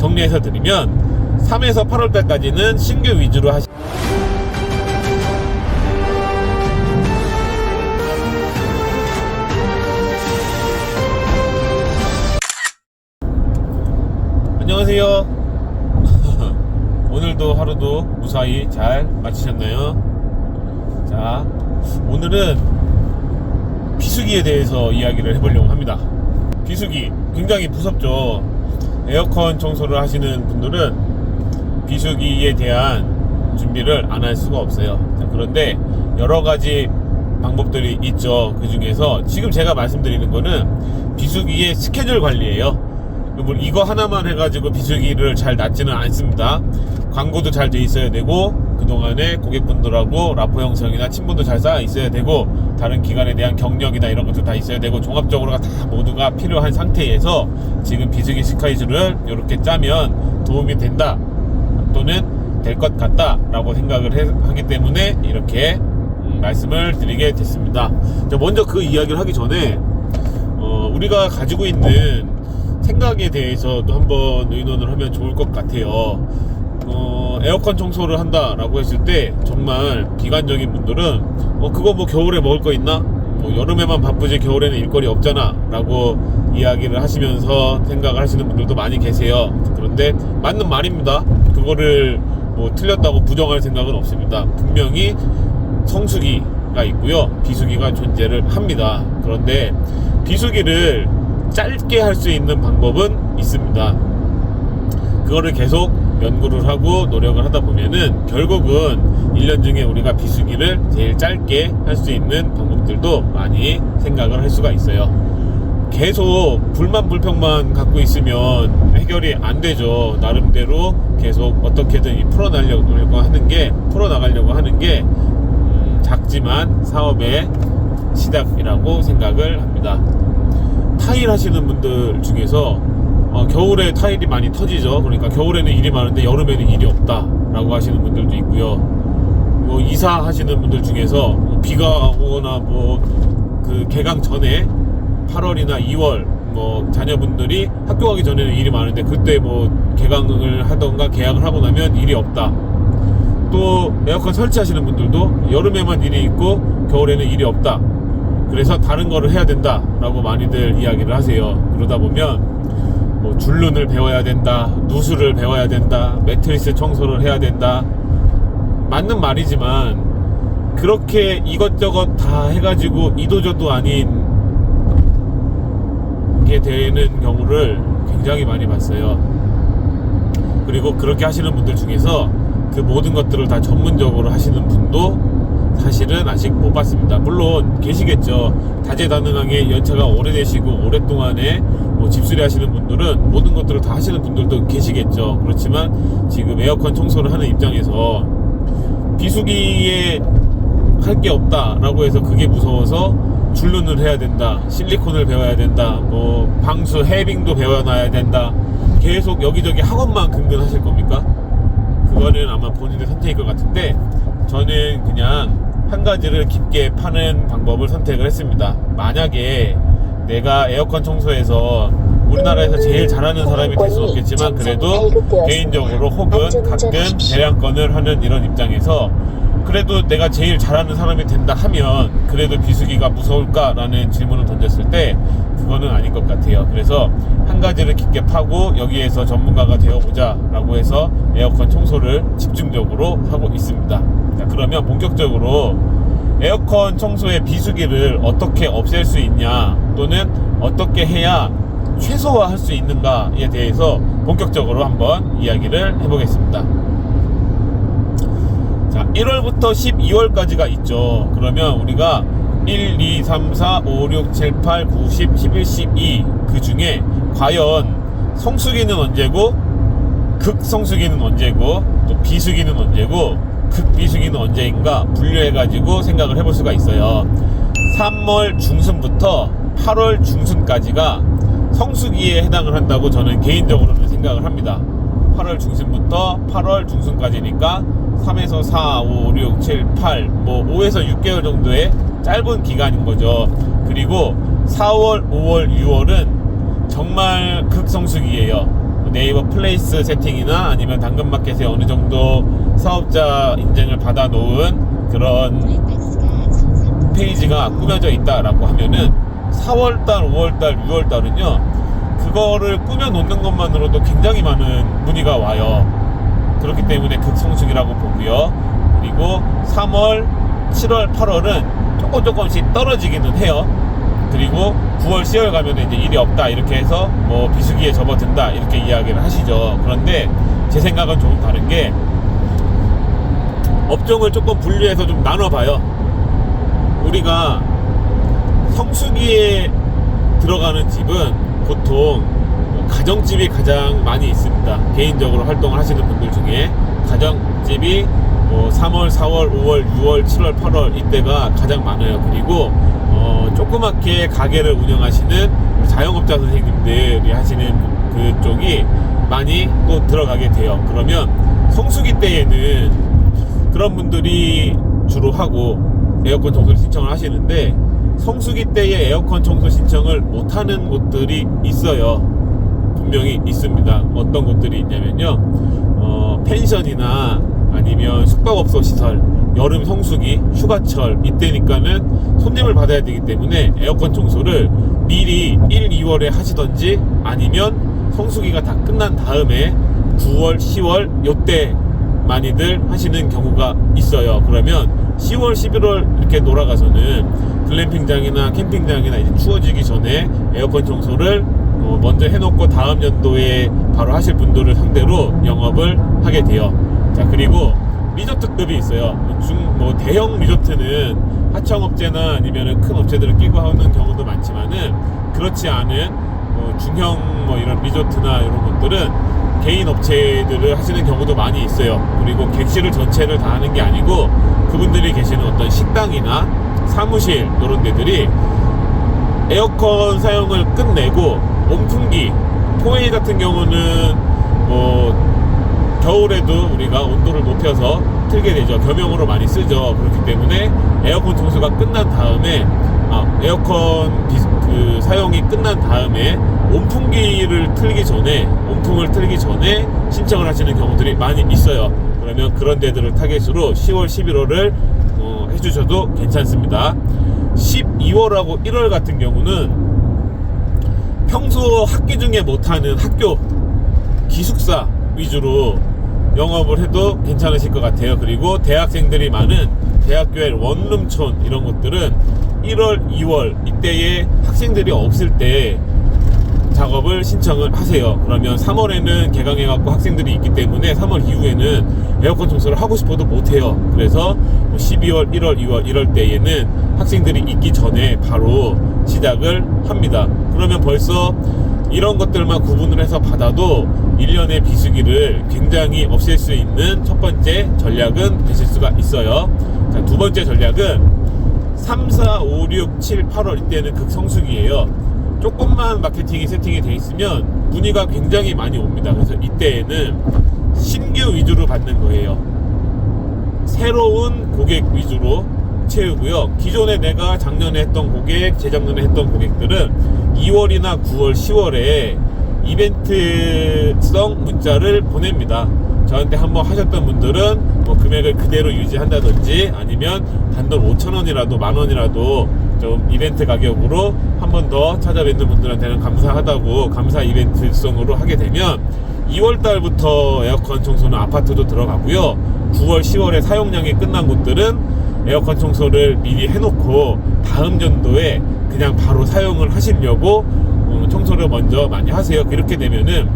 정리해서 드리면 3에서 8월달까지는 신규 위주로 안녕하세요. 오늘도 하루도 무사히 잘 마치셨나요? 자, 오늘은 비수기에 대해서 이야기를 해보려고 합니다. 비수기 굉장히 무섭죠. 에어컨 청소를 하시는 분들은 비수기에 대한 준비를 안 할 수가 없어요. 자, 그런데 여러가지 방법들이 있죠. 그 중에서 지금 제가 말씀드리는 거는 비수기의 스케줄 관리예요. 이거 하나만 해가지고 비수기를 잘 놨지는 않습니다. 광고도 잘 돼 있어야 되고, 그동안에 고객분들하고 라포 형성이나 친분도 잘 쌓여 있어야 되고, 다른 기관에 대한 경력이나 이런 것도 다 있어야 되고, 종합적으로가 다 모두가 필요한 상태에서 지금 비수기 스케줄을 이렇게 짜면 도움이 된다 또는 될 것 같다 라고 생각을 하기 때문에 이렇게 말씀을 드리게 됐습니다. 자, 먼저 그 이야기를 하기 전에 우리가 가지고 있는 생각에 대해서도 한번 의논을 하면 좋을 것 같아요. 에어컨 청소를 한다라고 했을 때 정말 비관적인 분들은 그거 뭐 겨울에 먹을 거 있나? 뭐 여름에만 바쁘지 겨울에는 일거리 없잖아 라고 이야기를 하시면서 생각을 하시는 분들도 많이 계세요. 그런데 맞는 말입니다. 그거를 뭐 틀렸다고 부정할 생각은 없습니다. 분명히 성수기가 있고요, 비수기가 존재를 합니다. 그런데 비수기를 짧게 할 수 있는 방법은 있습니다. 그거를 계속 연구를 하고 노력을 하다 보면은 결국은 1년 중에 우리가 비수기를 제일 짧게 할 수 있는 방법들도 많이 생각을 할 수가 있어요. 계속 불만 불평만 갖고 있으면 해결이 안 되죠. 나름대로 계속 어떻게든 풀어나가려고 하는 게 작지만 사업의 시작이라고 생각을 합니다. 타일 하시는 분들 중에서 겨울에 타일이 많이 터지죠. 그러니까 겨울에는 일이 많은데 여름에는 일이 없다 라고 하시는 분들도 있고요. 뭐 이사 하시는 분들 중에서 비가 오거나 그 개강 전에 8월이나 2월 자녀분들이 학교 가기 전에는 일이 많은데 그때 개강을 하던가 계약을 하고 나면 일이 없다. 또 에어컨 설치하시는 분들도 여름에만 일이 있고 겨울에는 일이 없다. 그래서 다른 거를 해야 된다 라고 많이들 이야기를 하세요. 그러다 보면 줄눈을 배워야 된다, 누수를 배워야 된다, 매트리스 청소를 해야 된다. 맞는 말이지만 그렇게 이것저것 다 해가지고 이도저도 아닌 게 되는 경우를 굉장히 많이 봤어요. 그리고 그렇게 하시는 분들 중에서 그 모든 것들을 다 전문적으로 하시는 분도 사실은 아직 못 봤습니다. 물론 계시겠죠. 다재다능하게 연차가 오래되시고 오랫동안에 집수리 하시는 분들은 모든 것들을 다 하시는 분들도 계시겠죠. 그렇지만 지금 에어컨 청소를 하는 입장에서 비수기에 할 게 없다 라고 해서 그게 무서워서 줄눈을 해야 된다, 실리콘을 배워야 된다, 방수 해빙도 배워놔야 된다, 계속 여기저기 학원만 근근하실 겁니까? 그거는 아마 본인의 선택일 것 같은데, 저는 그냥 한 가지를 깊게 파는 방법을 선택을 했습니다. 만약에 내가 에어컨 청소에서 우리나라에서 제일 잘하는 사람이 될 수는 없겠지만 그래도 개인적으로 혹은 가끔 대량건을 하는 이런 입장에서 그래도 내가 제일 잘하는 사람이 된다 하면 그래도 비수기가 무서울까라는 질문을 던졌을 때 그거는 아닌 것 같아요. 그래서 한 가지를 깊게 파고 여기에서 전문가가 되어보자 라고 해서 에어컨 청소를 집중적으로 하고 있습니다. 자, 그러면 본격적으로 에어컨 청소의 비수기를 어떻게 없앨 수 있냐 또는 어떻게 해야 최소화할 수 있는가에 대해서 본격적으로 한번 이야기를 해보겠습니다. 자, 1월부터 12월까지가 있죠. 그러면 우리가 1, 2, 3, 4, 5, 6, 7, 8, 9, 10, 11, 12 그 중에 과연 성수기는 언제고 극성수기는 언제고 또 비수기는 언제고 극비수기는 언제인가 분류해가지고 생각을 해볼 수가 있어요. 3월 중순부터 8월 중순까지가 성수기에 해당을 한다고 저는 개인적으로는 생각을 합니다. 8월 중순부터 8월 중순까지니까 3에서 4, 5, 6, 7, 8 5에서 6개월 정도의 짧은 기간인 거죠. 그리고 4월, 5월, 6월은 정말 극성수기예요. 네이버 플레이스 세팅이나 아니면 당근마켓에 어느 정도 사업자 인증을 받아 놓은 그런 페이지가 꾸며져 있다라고 하면은 4월달, 5월달, 6월달은요 그거를 꾸며 놓는 것만으로도 굉장히 많은 문의가 와요. 그렇기 때문에 극성수기라고 보고요. 그리고 3월, 7월, 8월은 조금씩 떨어지기는 해요. 그리고 9월, 10월 가면 이제 일이 없다 이렇게 해서 뭐 비수기에 접어든다 이렇게 이야기를 하시죠. 그런데 제 생각은 조금 다른 게 업종을 조금 분류해서 좀 나눠봐요. 우리가 성수기에 들어가는 집은 보통 가정집이 가장 많이 있습니다. 개인적으로 활동을 하시는 분들 중에 가정집이 뭐 3월, 4월, 5월, 6월, 7월, 8월 이때가 가장 많아요. 그리고 조그맣게 가게를 운영하시는 자영업자 선생님들이 하시는 그쪽이 많이 또 들어가게 돼요. 그러면 성수기 때에는 그런 분들이 주로 하고 에어컨 청소를 신청을 하시는데 성수기 때에 에어컨 청소 신청을 못하는 곳들이 있어요. 분명히 있습니다. 어떤 곳들이 있냐면요 펜션이나 아니면 숙박업소 시설, 여름 성수기, 휴가철 이때니까는 손님을 받아야 되기 때문에 에어컨 청소를 미리 1, 2월에 하시던지 아니면 성수기가 다 끝난 다음에 9월, 10월 요때 많이들 하시는 경우가 있어요. 그러면 10월, 11월 이렇게 놀아가서는 글램핑장이나 캠핑장이나 이제 추워지기 전에 에어컨 청소를 먼저 해놓고 다음 연도에 바로 하실 분들을 상대로 영업을 하게 돼요. 자, 그리고 리조트급이 있어요. 대형 리조트는 하청업체나 아니면 큰 업체들을 끼고 하는 경우도 많지만은 그렇지 않은 중형 이런 리조트나 이런 것들은 개인 업체들을 하시는 경우도 많이 있어요. 그리고 객실을 전체를 다 하는 게 아니고 그분들이 계시는 어떤 식당이나 사무실 이런 데들이 에어컨 사용을 끝내고 온풍기, 포웨이 같은 경우는 겨울에도 우리가 온도를 높여서 틀게 되죠. 겸용으로 많이 쓰죠. 그렇기 때문에 에어컨 청소가 끝난 다음에 에어컨 사용이 끝난 다음에 온풍기를 틀기 전에 온풍을 틀기 전에 신청을 하시는 경우들이 많이 있어요. 그러면 그런 데들을 타겟으로 10월, 11월을 해주셔도 괜찮습니다. 12월하고 1월 같은 경우는 평소 학기 중에 못하는 학교 기숙사 위주로 영업을 해도 괜찮으실 것 같아요. 그리고 대학생들이 많은 대학교의 원룸촌 이런 곳들은 1월, 2월 이때에 학생들이 없을 때 작업을 신청을 하세요. 그러면 3월에는 개강해갖고 학생들이 있기 때문에 3월 이후에는 에어컨 청소를 하고 싶어도 못해요. 그래서 12월, 1월, 2월 이럴 때에는 학생들이 있기 전에 바로 시작을 합니다. 그러면 벌써 이런 것들만 구분을 해서 받아도 1년의 비수기를 굉장히 없앨 수 있는 첫 번째 전략은 되실 수가 있어요. 자, 두 번째 전략은 3, 4, 5, 6, 7, 8월 이때는 극성수기예요. 조금만 마케팅이 세팅이 돼 있으면 문의가 굉장히 많이 옵니다. 그래서 이때에는 신규 위주로 받는 거예요. 새로운 고객 위주로 채우고요. 기존에 내가 작년에 했던 고객, 재작년에 했던 고객들은 2월이나 9월, 10월에 이벤트성 문자를 보냅니다. 저한테 한번 하셨던 분들은 금액을 그대로 유지한다든지 아니면 단돈 5,000원이라도 10,000원이라도 좀 이벤트 가격으로 한 번 더 찾아뵙는 분들한테는 감사하다고 감사 이벤트성으로 하게 되면 2월달부터 에어컨 청소는 아파트도 들어가고요. 9월, 10월에 사용량이 끝난 곳들은 에어컨 청소를 미리 해놓고 다음 연도에 그냥 바로 사용을 하시려고 청소를 먼저 많이 하세요. 그렇게 되면은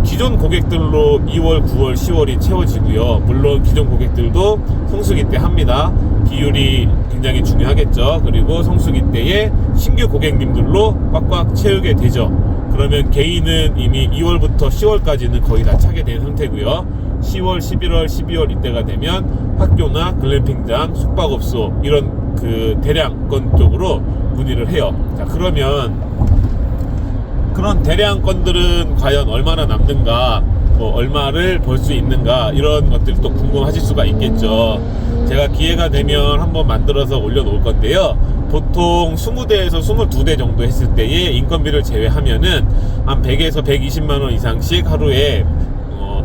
기존 고객들로 2월, 9월, 10월이 채워지고요. 물론 기존 고객들도 성수기 때 합니다. 비율이 굉장히 중요하겠죠. 그리고 성수기 때에 신규 고객님들로 꽉꽉 채우게 되죠. 그러면 개인은 이미 2월부터 10월까지는 거의 다 차게 된 상태고요. 10월, 11월, 12월 이때가 되면 학교나 글램핑장, 숙박업소 이런 그 대량건 쪽으로 문의를 해요. 자, 그러면 그런 대량건들은 과연 얼마나 남는가, 얼마를 벌 수 있는가 이런 것들이 또 궁금하실 수가 있겠죠. 제가 기회가 되면 한번 만들어서 올려놓을 건데요. 보통 20대에서 22대 정도 했을 때의 인건비를 제외하면은 한 100에서 120만원 이상씩 하루에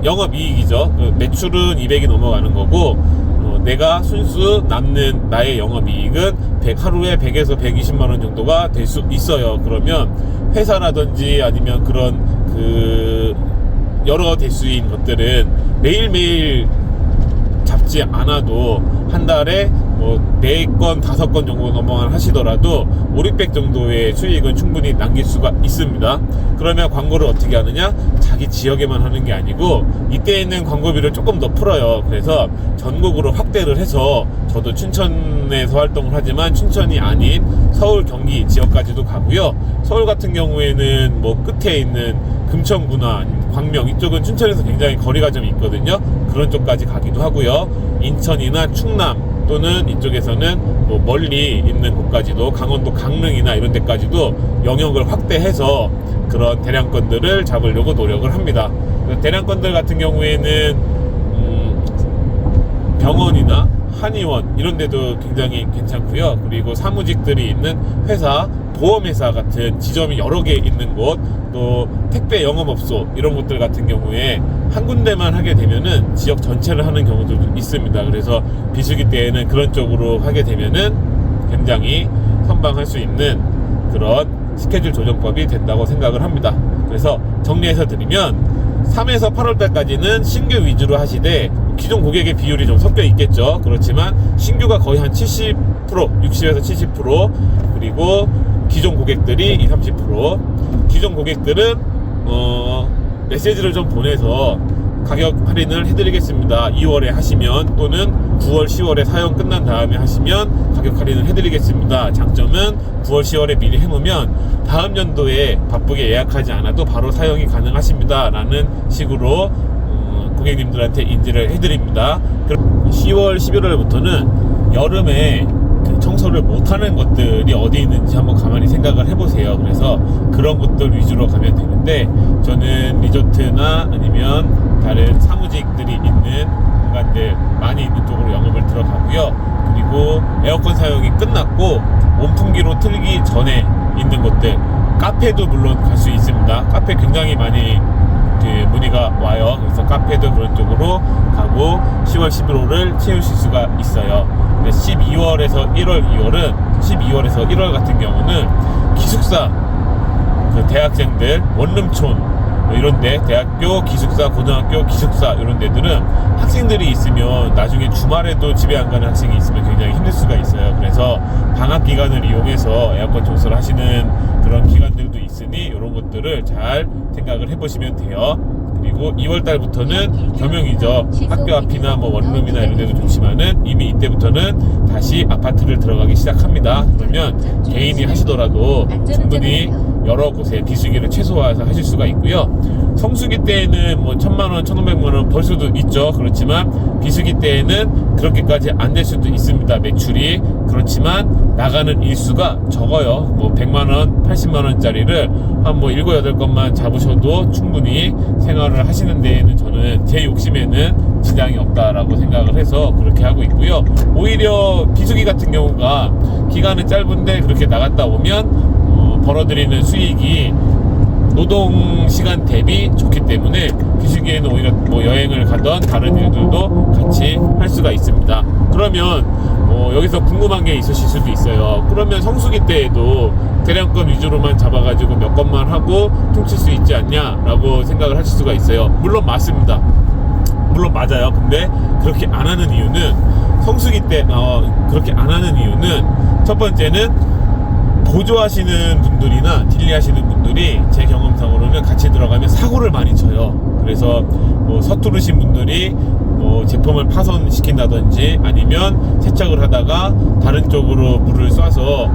영업이익이죠. 매출은 200이 넘어가는 거고, 내가 순수 남는 나의 영업이익은 하루에 100에서 120만원 정도가 될 수 있어요. 그러면 회사라든지 아니면 그런 여러 대수인 것들은 매일매일 잡지 않아도 한 달에 4건, 5건 정도만 하시더라도 5, 600 정도의 수익은 충분히 남길 수가 있습니다. 그러면 광고를 어떻게 하느냐? 자기 지역에만 하는 게 아니고 이때에는 광고비를 조금 더 풀어요. 그래서 전국으로 확대를 해서 저도 춘천에서 활동을 하지만 춘천이 아닌 서울, 경기 지역까지도 가고요. 서울 같은 경우에는 끝에 있는 금천구나 광명, 이쪽은 춘천에서 굉장히 거리가 좀 있거든요. 그런 쪽까지 가기도 하고요. 인천이나 충남 또는 이쪽에서는 멀리 있는 곳까지도, 강원도 강릉이나 이런 데까지도 영역을 확대해서 그런 대량건들을 잡으려고 노력을 합니다. 대량건들 같은 경우에는 병원이나 한의원 이런 데도 굉장히 괜찮고요. 그리고 사무직들이 있는 회사, 보험회사 같은 지점이 여러 개 있는 곳, 또 택배 영업업소 이런 곳들 같은 경우에 한 군데만 하게 되면은 지역 전체를 하는 경우도 있습니다. 그래서 비수기 때에는 그런 쪽으로 하게 되면은 굉장히 선방할 수 있는 그런 스케줄 조정법이 된다고 생각을 합니다. 그래서 정리해서 드리면 3에서 8월달까지는 신규 위주로 하시되 기존 고객의 비율이 좀 섞여 있겠죠. 그렇지만 신규가 거의 한 70%, 60에서 70%, 그리고 기존 고객들이 20, 30%. 기존 고객들은 메시지를 좀 보내서 가격 할인을 해드리겠습니다. 2월에 하시면, 또는 9월, 10월에 사용 끝난 다음에 하시면 가격 할인을 해드리겠습니다. 장점은 9월, 10월에 미리 해놓으면 다음 연도에 바쁘게 예약하지 않아도 바로 사용이 가능하십니다. 라는 식으로 고객님들한테 인지를 해드립니다. 10월, 11월부터는 여름에 청소를 못하는 것들이 어디 있는지 한번 가만히 생각을 해보세요. 그래서 그런 곳들 위주로 가면 되는데, 저는 리조트나 아니면 다른 사무직들이 있는 공간들 많이 있는 쪽으로 영업을 들어가고요. 그리고 에어컨 사용이 끝났고 온풍기로 틀기 전에 있는 곳들, 카페도 물론 갈 수 있습니다. 카페 굉장히 많이 문의가 와요. 그래서 카페도 그런 쪽으로 가고 10월, 11월을 채우실 수가 있어요. 12월에서 1월, 2월은 12월에서 1월 같은 경우는 기숙사, 대학생들, 원룸촌 이런데, 대학교 기숙사, 고등학교 기숙사 이런 데들은 학생들이 있으면 나중에 주말에도 집에 안 가는 학생이 있으면 굉장히 힘들 수가 있어요. 그래서 방학 기간을 이용해서 에어컨 청소를 하시는 그런 기간들도 있으니 이런 것들을 잘 생각을 해보시면 돼요. 그리고 2월달부터는 겸용이죠. 학교 앞이나 원룸이나 이런 데도 좋지만은 이미 이때부터는 다시 아파트를 들어가기 시작합니다. 그러면 개인이 하시더라도 충분히 여러 곳에 비수기를 최소화해서 하실 수가 있고요. 성수기 때에는 1000만원, 1500만원 벌 수도 있죠. 그렇지만 비수기 때에는 그렇게까지 안 될 수도 있습니다. 매출이. 그렇지만 나가는 일수가 적어요. 100만원, 80만원짜리를 한 7, 8건만 잡으셔도 충분히 생활을 하시는 데에는 저는 제 욕심에는 지장이 없다라고 생각을 해서 그렇게 하고 있고요. 오히려 비수기 같은 경우가 기간은 짧은데 그렇게 나갔다 오면 벌어들이는 수익이 노동시간 대비 좋기 때문에 비수기에는 오히려 여행을 가던 다른 일들도 같이 할 수가 있습니다. 그러면 여기서 궁금한 게 있으실 수도 있어요. 그러면 성수기 때에도 대량건 위주로만 잡아가지고 몇 건만 하고 퉁칠 수 있지 않냐 라고 생각을 하실 수가 있어요. 물론 맞습니다. 물론 맞아요. 근데 그렇게 안 하는 이유는, 성수기 때 그렇게 안 하는 이유는, 첫 번째는 보조하시는 분들이나 딜리하시는 분들이 제 경험상으로는 같이 들어가면 사고를 많이 쳐요. 그래서 서투르신 분들이 제품을 파손시킨다든지 아니면 세척을 하다가 다른 쪽으로 물을 쏴서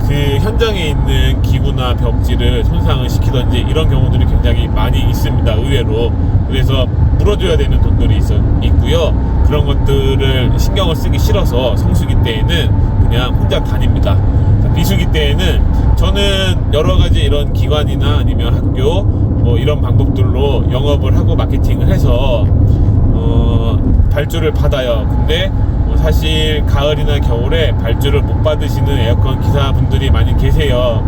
그 현장에 있는 기구나 벽지를 손상을 시키던지 이런 경우들이 굉장히 많이 있습니다. 의외로. 그래서 물어줘야 되는 돈들이 있고요. 그런 것들을 신경을 쓰기 싫어서 성수기 때에는 그냥 혼자 다닙니다. 비수기 때에는 저는 여러가지 이런 기관이나 아니면 학교 이런 방법들로 영업을 하고 마케팅을 해서 발주를 받아요. 근데 사실 가을이나 겨울에 발주를 못 받으시는 에어컨 기사분들이 많이 계세요.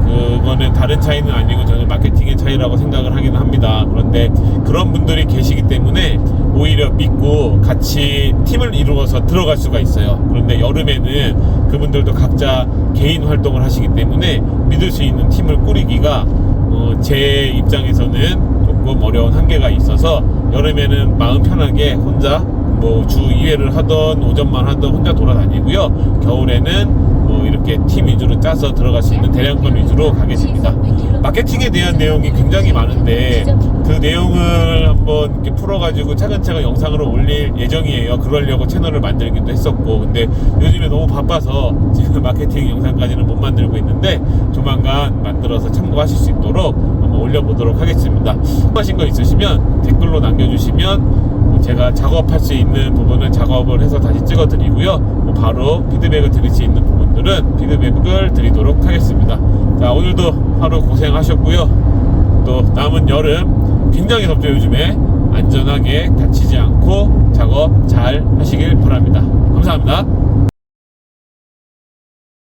그거는 다른 차이는 아니고 저는 마케팅의 차이라고 생각을 하기는 합니다. 그런데 그런 분들이 계시기 때문에 오히려 믿고 같이 팀을 이루어서 들어갈 수가 있어요. 그런데 여름에는 그분들도 각자 개인 활동을 하시기 때문에 믿을 수 있는 팀을 꾸리기가 제 입장에서는 조금 어려운 한계가 있어서 여름에는 마음 편하게 혼자 뭐 주 2회를 하던 오전만 하던 혼자 돌아다니고요. 겨울에는 이렇게 팀 위주로 짜서 들어갈 수 있는 대량권 위주로 가게 됩니다. 마케팅에 대한 내용이 굉장히 많은데 그 내용을 한번 이렇게 풀어가지고 차근차근 영상으로 올릴 예정이에요. 그러려고 채널을 만들기도 했었고, 근데 요즘에 너무 바빠서 지금 마케팅 영상까지는 못 만들고 있는데 조만간 만들어서 참고하실 수 있도록 한번 올려보도록 하겠습니다. 궁금하신 거 있으시면 댓글로 남겨주시면 제가 작업할 수 있는 부분은 작업을 해서 다시 찍어 드리고요. 바로 피드백을 드릴 수 있는 부분들은 피드백을 드리도록 하겠습니다. 자, 오늘도 하루 고생하셨고요. 또 남은 여름 굉장히 덥죠. 요즘에 안전하게 다치지 않고 작업 잘 하시길 바랍니다. 감사합니다.